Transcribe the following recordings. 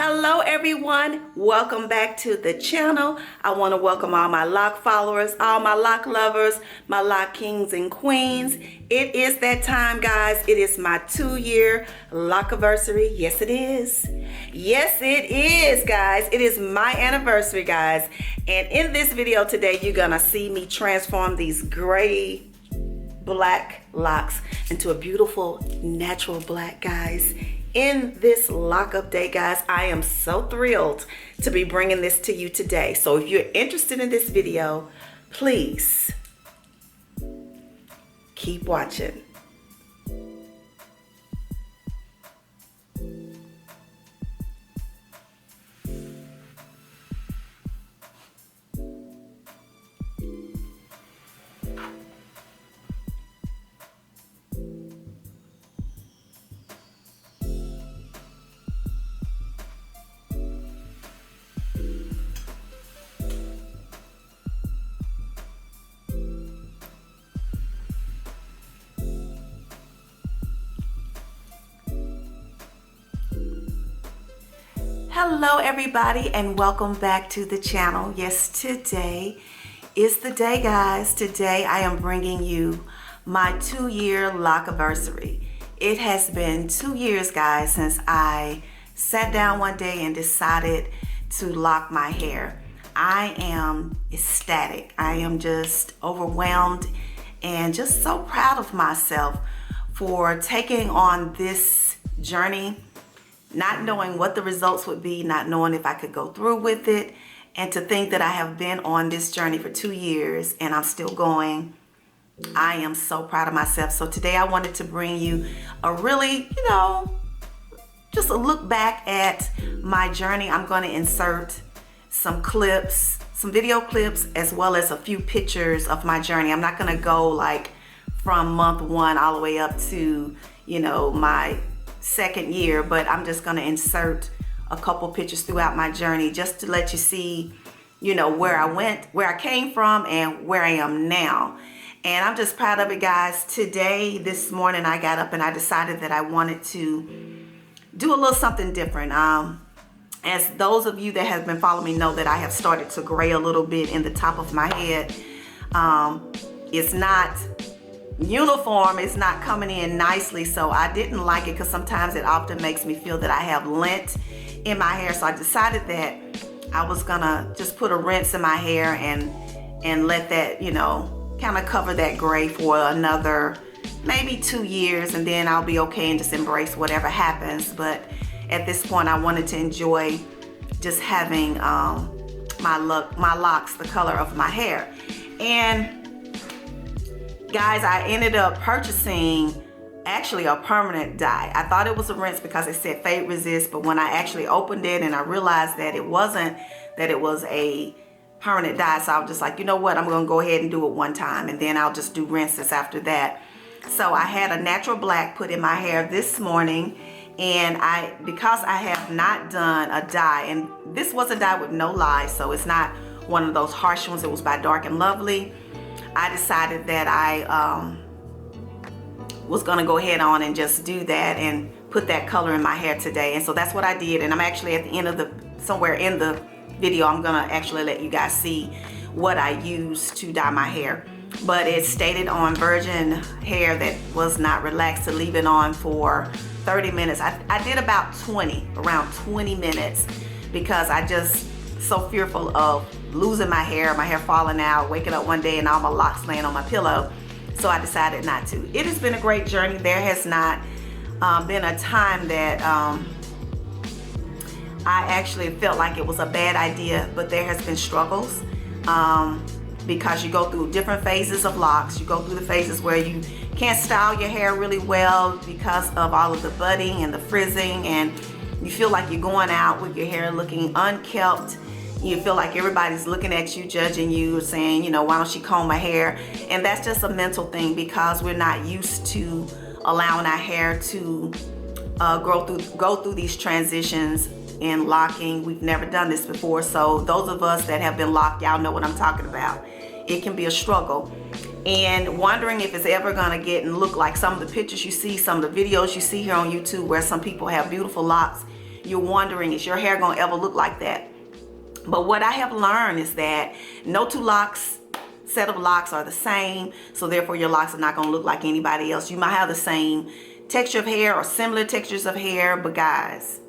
Hello everyone, welcome back to the channel. I want to welcome all my loc followers, all my loc lovers, my loc kings and queens. It is that time, guys. It is my 2-year loc anniversary. Yes it is. Yes it is, guys. It is my anniversary, guys. And in this video today, you're gonna see me transform these gray black locks into a beautiful natural black, guys. In this loc update, guys, I am so thrilled to be bringing this to you today. So if you're interested in this video, please keep watching. Hello everybody and welcome back to the channel. Yes, today is the day, guys. Today I am bringing you my 2-year loc anniversary. It has been 2 years, guys, since I sat down one day and decided to lock my hair. I am ecstatic. I am just overwhelmed and just so proud of myself for taking on this journey, not knowing what the results would be, not knowing if I could go through with it, and to think that I have been on this journey for 2 years and I'm still going. I am so proud of myself. So today I wanted to bring you a really, just a look back at my journey. I'm going to insert some clips, some video clips, as well as a few pictures of my journey. I'm not going to go like from month 1 all the way up to, my 2nd year, but I'm just going to insert a couple pictures throughout my journey just to let you see, where I went, where I came from, and where I am now. And I'm just proud of it, guys. Today, this morning, I got up and I decided that I wanted to do a little something different. As those of you that have been following me know that I have started to gray a little bit in the top of my head. It's not uniform, it's not coming in nicely, so I didn't like it because sometimes it often makes me feel that I have lint in my hair. So I decided that I was gonna just put a rinse in my hair and let that kind of cover that gray for another maybe 2 years, and then I'll be okay and just embrace whatever happens. But at this point I wanted to enjoy just having my locks the color of my hair. And guys, I ended up purchasing actually a permanent dye. I thought it was a rinse because it said fade resist, but when I actually opened it and I realized that it wasn't, that it was a permanent dye, so I was just like, you know what, I'm gonna go ahead and do it one time and then I'll just do rinses after that. So I had a natural black put in my hair this morning, and because I have not done a dye, and this was a dye with no lye, so it's not one of those harsh ones, it was by Dark and Lovely. I decided that I was gonna go ahead on and just do that and put that color in my hair today. And so that's what I did. And I'm actually at the end of somewhere in the video, I'm gonna actually let you guys see what I used to dye my hair. But it stated on virgin hair that was not relaxed to leave it on for 30 minutes. I did about around 20 minutes because I just so fearful of losing my hair falling out, waking up one day and all my locks laying on my pillow. So I decided not to. It has been a great journey. There has not been a time that I actually felt like it was a bad idea, but there has been struggles because you go through different phases of locks. You go through the phases where you can't style your hair really well because of all of the budding and the frizzing, and you feel like you're going out with your hair looking unkempt. You feel like everybody's looking at you, judging you, saying, why don't she comb my hair? And that's just a mental thing because we're not used to allowing our hair to go through these transitions in locking. We've never done this before. So those of us that have been locked, y'all know what I'm talking about. It can be a struggle. And wondering if it's ever gonna look like some of the pictures you see, some of the videos you see here on YouTube where some people have beautiful locks. you're wondering, is your hair gonna ever look like that? But what I have learned is that no two set of locks are the same, so therefore your locks are not gonna look like anybody else. You might have the same texture of hair or similar textures of hair, but guys,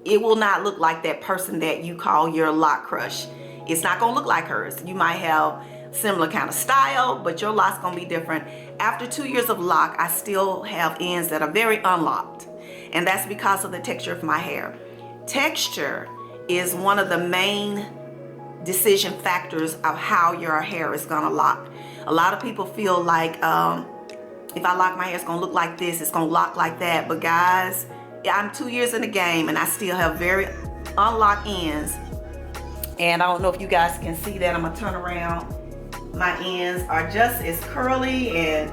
it will not look like that person that you call your lock crush. It's not gonna look like hers. You might have similar kind of style, but your lock's gonna be different. After 2 years of lock, I still have ends that are very unlocked, and that's because of the texture of my hair. Texture is one of the main decision factors of how your hair is gonna lock. A lot of people feel like if I lock my hair, it's gonna look like this, it's gonna lock like that. But guys, I'm 2 years in the game and I still have very unlocked ends. And I don't know if you guys can see that. I'm gonna turn around. My ends are just as curly and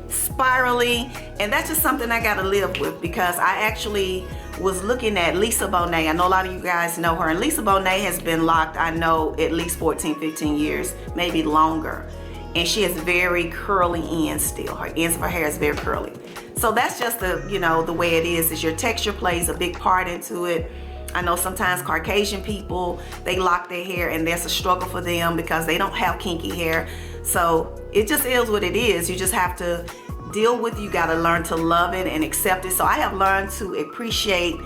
spirally, and that's just something I gotta live with, because I actually was looking at Lisa Bonet. I know a lot of you guys know her, and Lisa Bonet has been locked, I know, at least 14, 15 years, maybe longer. And she has very curly ends still. Her ends of her hair is very curly. So that's just the, you know, the way it is your texture plays a big part into it. I know sometimes Caucasian people, they lock their hair and that's a struggle for them because they don't have kinky hair. So it just is what it is. You just have to deal with it. You got to learn to love it and accept it. So I have learned to appreciate,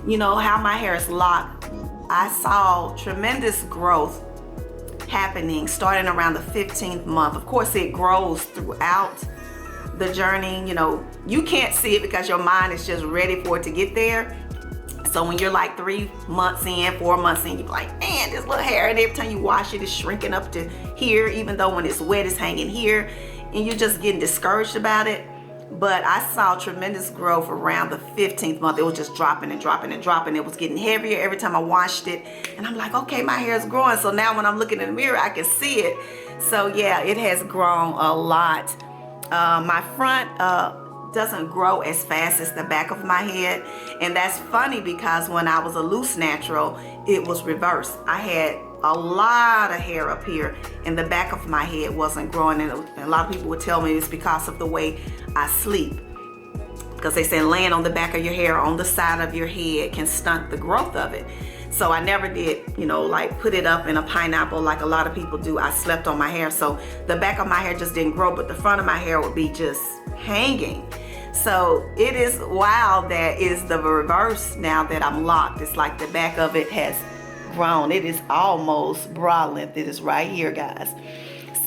you know, how my hair is locked. I saw tremendous growth happening starting around the 15th month. Of course, it grows throughout the journey. You know, you can't see it because your mind is just ready for it to get there. So when you're like 3 months in, 4 months in, you're like, man, this little hair, and every time you wash it, it's shrinking up to here, even though when it's wet, it's hanging here, and you're just getting discouraged about it. But I saw tremendous growth around the 15th month. It was just dropping and dropping and dropping. It was getting heavier every time I washed it. And I'm like, okay, my hair is growing. So now when I'm looking in the mirror, I can see it. So yeah, it has grown a lot. My front doesn't grow as fast as the back of my head. And that's funny because when I was a loose natural, it was reversed. I had a lot of hair up here and the back of my head wasn't growing. And a lot of people would tell me it's because of the way I sleep. Because they say laying on the back of your hair on the side of your head can stunt the growth of it. So I never did, you know, like put it up in a pineapple like a lot of people do. I slept on my hair. So the back of my hair just didn't grow, but the front of my hair would be just hanging. So it is wild that is the reverse now that I'm locked. It's like the back of it has grown. It is almost bra length. It is right here, guys.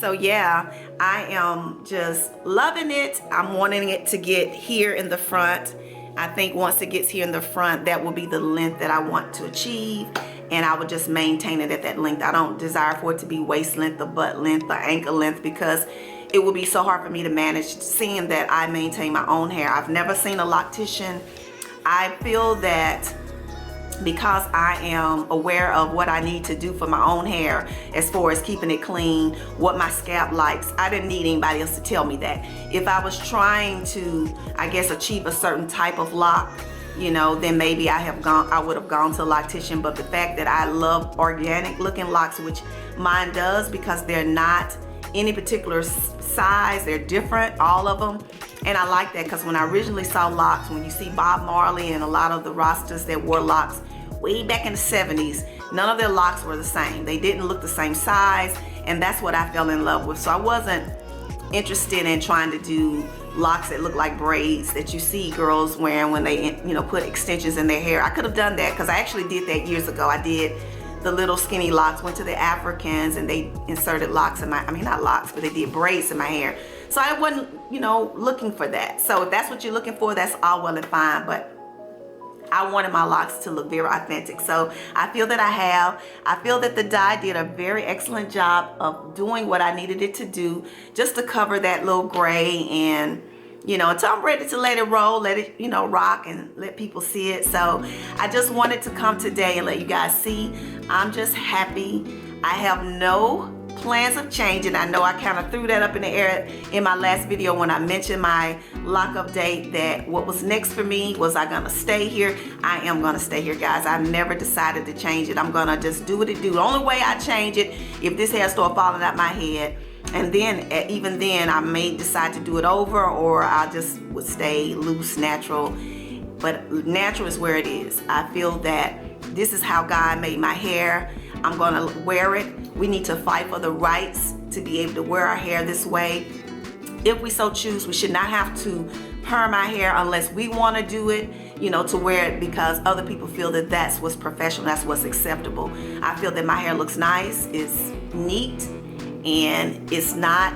So yeah, I am just loving it. I'm wanting it to get here in the front. I think once it gets here in the front, that will be the length that I want to achieve, and I will just maintain it at that length. I don't desire for it to be waist length or butt length or ankle length, because it will be so hard for me to manage seeing that I maintain my own hair. I've never seen a loctician. I feel that because I am aware of what I need to do for my own hair as far as keeping it clean, what my scalp likes, I didn't need anybody else to tell me that. If I was trying to, I guess, achieve a certain type of lock, you know, then maybe I would have gone to a loctician. But the fact that I love organic looking locks, which mine does, because they're not any particular size, they're different, all of them. And I like that, because when I originally saw locks, when you see Bob Marley and a lot of the rosters that wore locks way back in the 70s, none of their locks were the same. They didn't look the same size, and that's what I fell in love with. So I wasn't interested in trying to do locks that look like braids that you see girls wearing when they, you know, put extensions in their hair. I could have done that, because I actually did that years ago. I did the little skinny locks, went to the Africans, and they inserted locks in my, I mean, not locks, but they did braids in my hair. So I wasn't, you know, looking for that. So if that's what you're looking for, that's all well and fine. But I wanted my locks to look very authentic. So I feel that I feel that the dye did a very excellent job of doing what I needed it to do, just to cover that little gray, and, you know, until I'm ready to let it roll, let it, you know, rock and let people see it. So I just wanted to come today and let you guys see. I'm just happy. I have no plans of changing. I know I kind of threw that up in the air in my last video when I mentioned my lock update, that what was next for me, was I gonna stay here? I am gonna stay here, guys. I've never decided to change it. I'm gonna just do what it do. The only way I change it, if this hair start falling out my head, and then even then I may decide to do it over, or I just would stay loose, natural. but natural is where it is. I feel that this is how God made my hair. I'm gonna wear it. We need to fight for the rights to be able to wear our hair this way. If we so choose, we should not have to perm our hair unless we want to do it, to wear it because other people feel that that's what's professional, that's what's acceptable. I feel that my hair looks nice, it's neat, and it's not,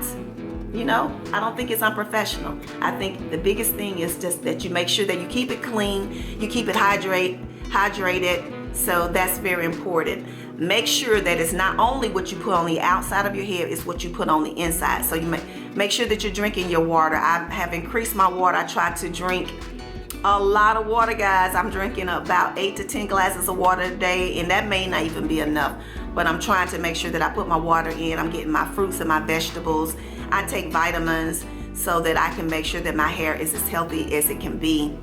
I don't think it's unprofessional. I think the biggest thing is just that you make sure that you keep it clean, you keep it hydrated, so that's very important. Make sure that it's not only what you put on the outside of your hair, it's what you put on the inside. So you make sure that you're drinking your water. I have increased my water. I try to drink a lot of water, guys. I'm drinking about 8 to 10 glasses of water a day, and that may not even be enough, but I'm trying to make sure that I put my water in. I'm getting my fruits and my vegetables. I take vitamins so that I can make sure that my hair is as healthy as it can be.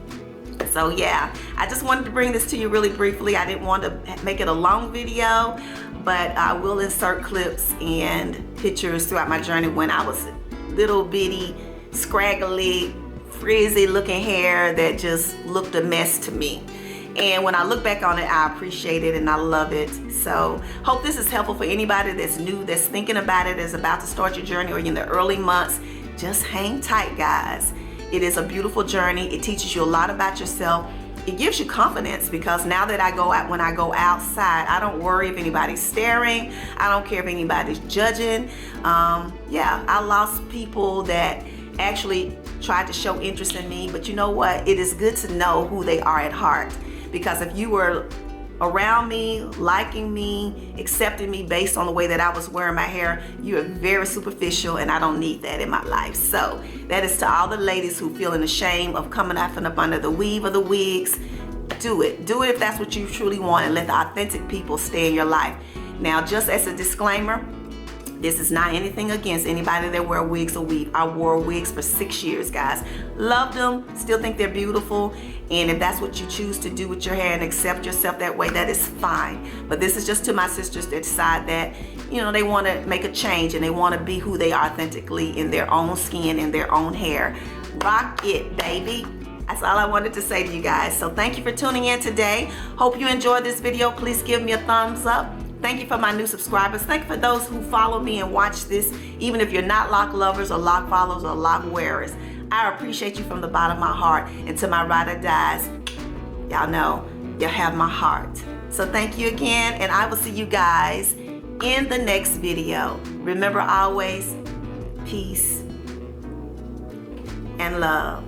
So yeah, I just wanted to bring this to you really briefly. I didn't want to make it a long video, but I will insert clips and pictures throughout my journey when I was little bitty, scraggly, frizzy looking hair that just looked a mess to me. And when I look back on it, I appreciate it and I love it. So hope this is helpful for anybody that's new, that's thinking about it, is about to start your journey, or in the early months. Just hang tight, guys. It is a beautiful journey. It teaches you a lot about yourself. It gives you confidence, because now that when I go outside, I don't worry if anybody's staring. I don't care if anybody's judging. I lost people that actually tried to show interest in me, but you know what? It is good to know who they are at heart, because if you were around me, liking me, accepting me based on the way that I was wearing my hair, you are very superficial, and I don't need that in my life. So that is to all the ladies who feeling ashamed of coming up under the weave or the wigs. Do it if that's what you truly want, and let the authentic people stay in your life. Now, just as a disclaimer, this is not anything against anybody that wear wigs or weave. I wore wigs for 6 years, guys. Loved them, still think they're beautiful. And if that's what you choose to do with your hair and accept yourself that way, that is fine. But this is just to my sisters that decide that, they want to make a change and they want to be who they are authentically in their own skin and their own hair. Rock it, baby. That's all I wanted to say to you guys. So thank you for tuning in today. Hope you enjoyed this video. Please give me a thumbs up. Thank you for my new subscribers. Thank you for those who follow me and watch this, even if you're not lock lovers or lock followers or lock wearers. I appreciate you from the bottom of my heart. And to my ride or dies, y'all know you have my heart. So thank you again, and I will see you guys in the next video. Remember always, peace and love.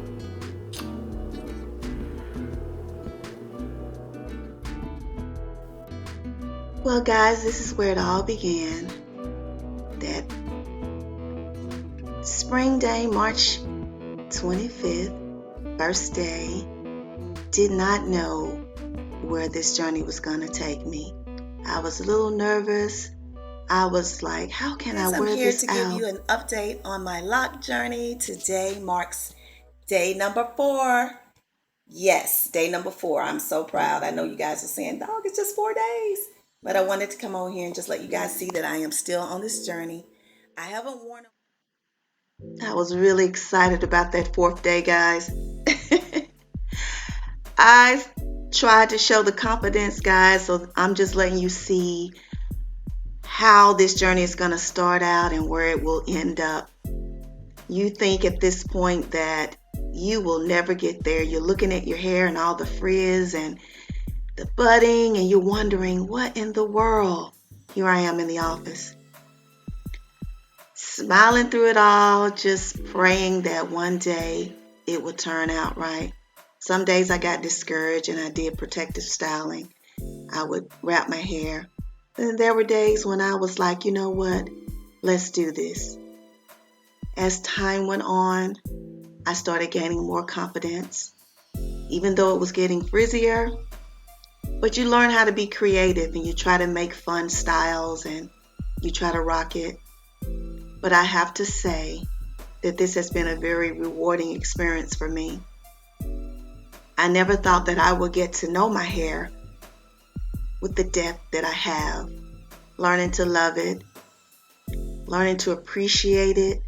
Well, guys, this is where it all began. That spring day, March 25th, first day. Did not know where this journey was going to take me. I was a little nervous. I was like, how can I wear this out? I'm here to give you an update on my lock journey. Today marks day number 4. Yes, day number 4. I'm so proud. I know you guys are saying, dog, it's just 4 days. But I wanted to come on here and just let you guys see that I am still on this journey. I haven't worn I was really excited about that 4th day, guys. I tried to show the confidence, guys, so I'm just letting you see how this journey is going to start out and where it will end up. You think at this point that you will never get there. You're looking at your hair and all the frizz and the budding, and you're wondering, what in the world? Here I am in the office, smiling through it all, just praying that one day it would turn out right. Some days I got discouraged and I did protective styling. I would wrap my hair. And there were days when I was like, you know what? Let's do this. As time went on, I started gaining more confidence, even though it was getting frizzier. But you learn how to be creative, and you try to make fun styles, and you try to rock it. But I have to say that this has been a very rewarding experience for me. I never thought that I would get to know my hair with the depth that I have. Learning to love it, learning to appreciate it,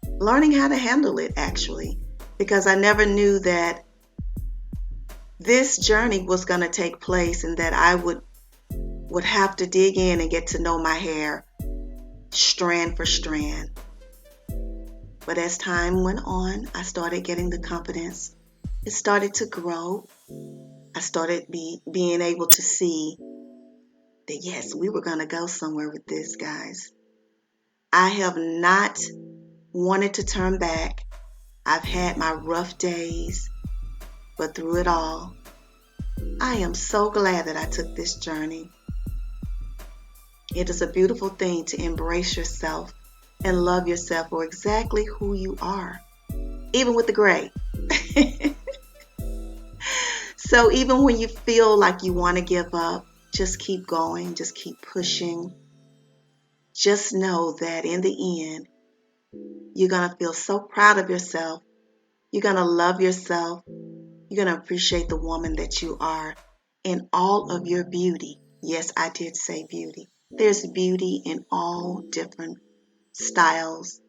learning how to handle it, actually. Because I never knew that this journey was going to take place and that I would have to dig in and get to know my hair strand for strand. But as time went on, I started getting the confidence. It started to grow. I started being able to see that, yes, we were going to go somewhere with this, guys. I have not wanted to turn back. I've had my rough days, but through it all, I am so glad that I took this journey. It is a beautiful thing to embrace yourself and love yourself for exactly who you are, even with the gray. So even when you feel like you want to give up, just keep going, just keep pushing. Just know that in the end, you're going to feel so proud of yourself. You're going to love yourself. You're going to appreciate the woman that you are in all of your beauty. Yes, I did say beauty. There's beauty in all different styles,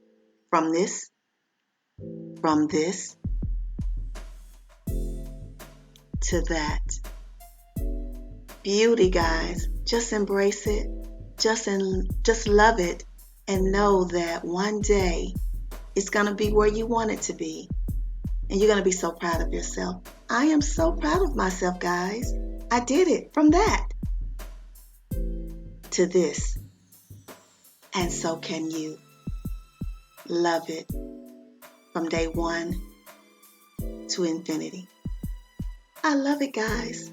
from this to that. Beauty, guys, just embrace it. Just love it, and know that one day it's going to be where you want it to be. And you're going to be so proud of yourself. I am so proud of myself, guys. I did it from that to this. And so can you. Love it from day one to infinity. I love it, guys.